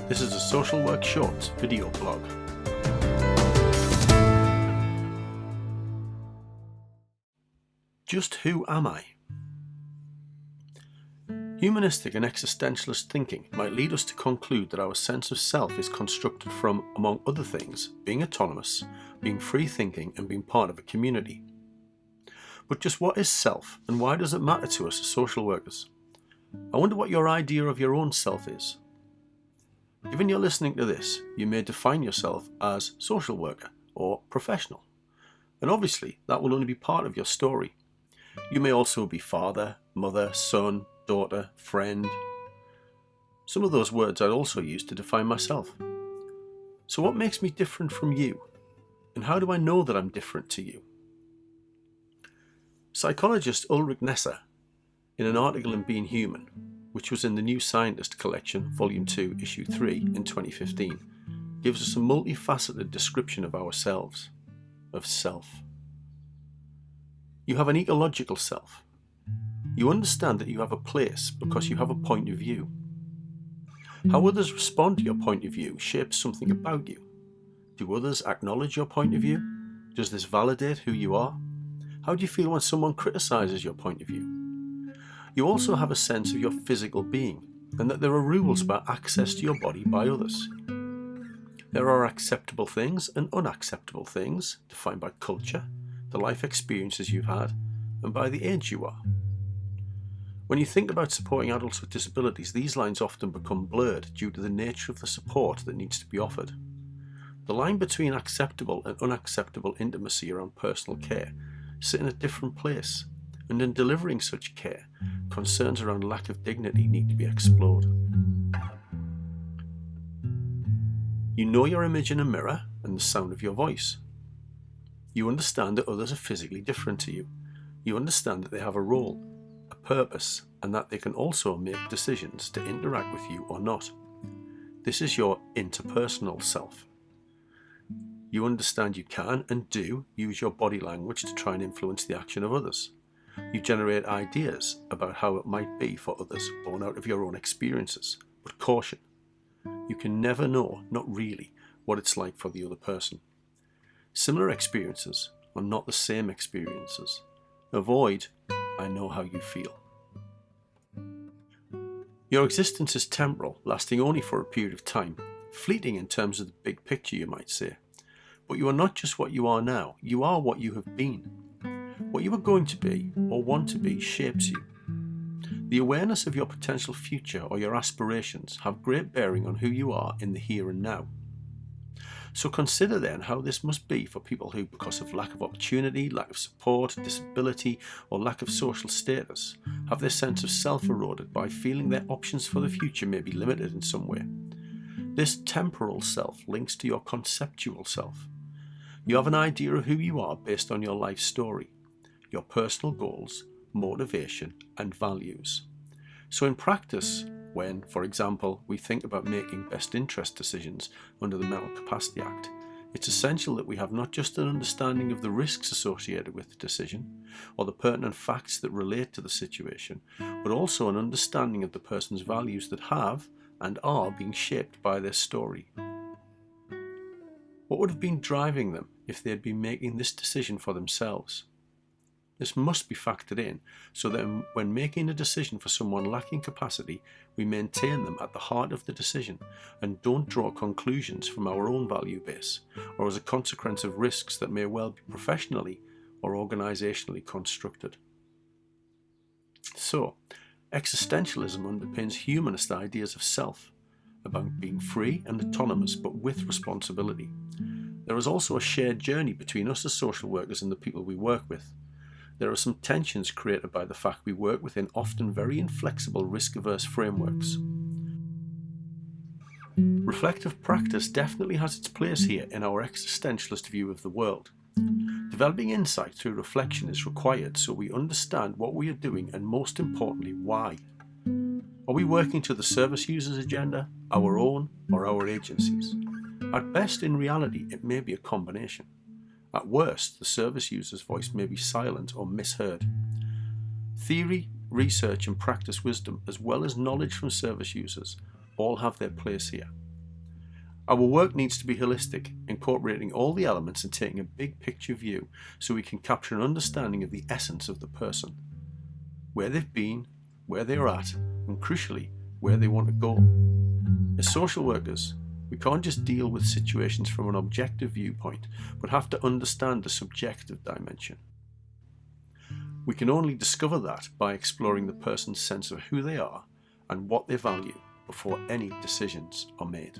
This is a Social Work Shorts video blog. Just who am I? Humanistic and existentialist thinking might lead us to conclude that our sense of self is constructed from, among other things, being autonomous, being free-thinking, and being part of a community. But just what is self, and why does it matter to us as social workers? I wonder what your idea of your own self is. Given you're listening to this, you may define yourself as social worker or professional. And obviously, that will only be part of your story. You may also be father, mother, son, daughter, friend. Some of those words I'd also use to define myself. So what makes me different from you? And how do I know that I'm different to you? Psychologist Ulrich Nesser, in an article in Being Human, which was in the New Scientist collection, Volume 2, Issue 3 in 2015, gives us a multifaceted description of ourselves, of self. You have an ecological self. You understand that you have a place because you have a point of view. How others respond to your point of view shapes something about you. Do others acknowledge your point of view? Does this validate who you are? How do you feel when someone criticizes your point of view? You also have a sense of your physical being, and that there are rules about access to your body by others. There are acceptable things and unacceptable things, defined by culture, the life experiences you've had, and by the age you are. When you think about supporting adults with disabilities, these lines often become blurred due to the nature of the support that needs to be offered. The line between acceptable and unacceptable intimacy around personal care sit in a different place, and in delivering such care, concerns around lack of dignity need to be explored. You know your image in a mirror and the sound of your voice. You understand that others are physically different to you. You understand that they have a role, a purpose, and that they can also make decisions to interact with you or not. This is your interpersonal self. You understand you can and do use your body language to try and influence the action of others. You generate ideas about how it might be for others born out of your own experiences. But caution, you can never know, not really, what it's like for the other person. Similar experiences are not the same experiences. Avoid, I know how you feel. Your existence is temporal, lasting only for a period of time, fleeting in terms of the big picture, you might say. But you are not just what you are now, you are what you have been. What you are going to be or want to be shapes you. The awareness of your potential future or your aspirations have great bearing on who you are in the here and now. So consider then how this must be for people who, because of lack of opportunity, lack of support, disability, or lack of social status, have their sense of self eroded by feeling their options for the future may be limited in some way. This temporal self links to your conceptual self. You have an idea of who you are based on your life story, your personal goals, motivation, and values. So in practice, when, for example, we think about making best interest decisions under the Mental Capacity Act, it's essential that we have not just an understanding of the risks associated with the decision, or the pertinent facts that relate to the situation, but also an understanding of the person's values that have and are being shaped by their story. What would have been driving them if they had been making this decision for themselves? This must be factored in so that when making a decision for someone lacking capacity, we maintain them at the heart of the decision and don't draw conclusions from our own value base or as a consequence of risks that may well be professionally or organisationally constructed. So, existentialism underpins humanist ideas of self, about being free and autonomous but with responsibility. There is also a shared journey between us as social workers and the people we work with. There are some tensions created by the fact we work within often very inflexible, risk-averse frameworks. Reflective practice definitely has its place here in our existentialist view of the world. Developing insight through reflection is required so we understand what we are doing and, most importantly, why. Are we working to the service user's agenda, our own, or our agency's? At best, in reality, it may be a combination. At worst, the service user's voice may be silent or misheard. Theory, research and practice wisdom, as well as knowledge from service users, all have their place here. Our work needs to be holistic, incorporating all the elements and taking a big picture view so we can capture an understanding of the essence of the person, where they've been, where they're at, and crucially, where they want to go. As social workers, we can't just deal with situations from an objective viewpoint, but have to understand the subjective dimension. We can only discover that by exploring the person's sense of who they are and what they value before any decisions are made.